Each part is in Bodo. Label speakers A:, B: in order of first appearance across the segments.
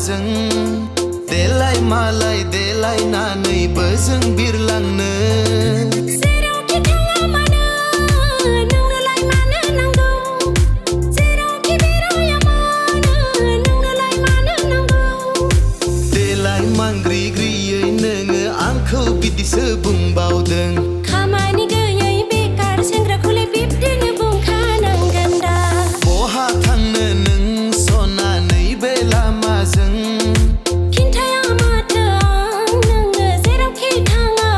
A: जों देलाय मालाय देलायनानैबो जों बिरलांनो
B: जेरावखि थाङा मानो नोंनोलाय मानो नांगौ जेरावखि बेराया मानो नोंनोलाय मानो नांगौ
A: देलाय मांग्रिग्रियै नोङो आंखौ बिदिसो बुंबावदों
B: खामानि गैयै बेकार सेंग्राखौलाय बिब्दिनो बुंखानांगोन दा
A: बहा थांनो नों सना नैबे लामाजों
B: खिन्थाया माथो आं नोंनो जेरावखि थाङा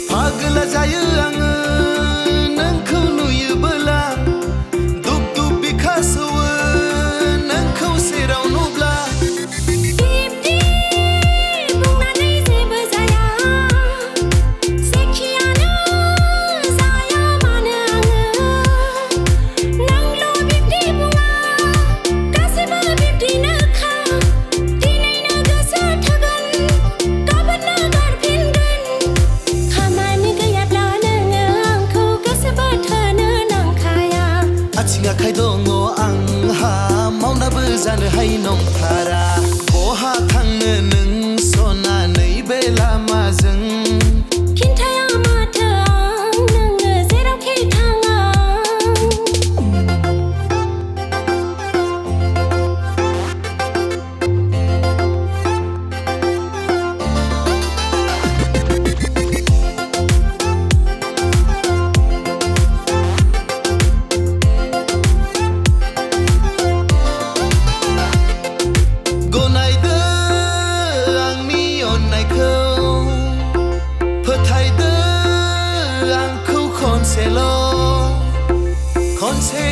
A: पागला जायो आङो नोंखौ नुयोबोला दुब दुब बिखा सौवो नोंखौ सेराव नुब्ला
B: बिब्दि बुंनानै जेबो जाया जेखियानो जाया मानो आङो नोंल' बिब्दि बुङा गासैबो बिब्दिनोखा दिनैनो गोसो थागोन गाबोननो गारफिनगोन खामानि गैयाब्ला नोङो आंखौ गोसोबो थोनो नांखाया
A: आथिं आखाइ दङ आंहा मावनाबो जानो हायै नंथारा बहा थांनो नों सना नैबे लामाजों
B: खिन्थाया माथो आं नोंनो जेरावखि थाङा
A: गनायदो आंनि अननायखौ फोथायदो आंखौ खनसेल' खनसे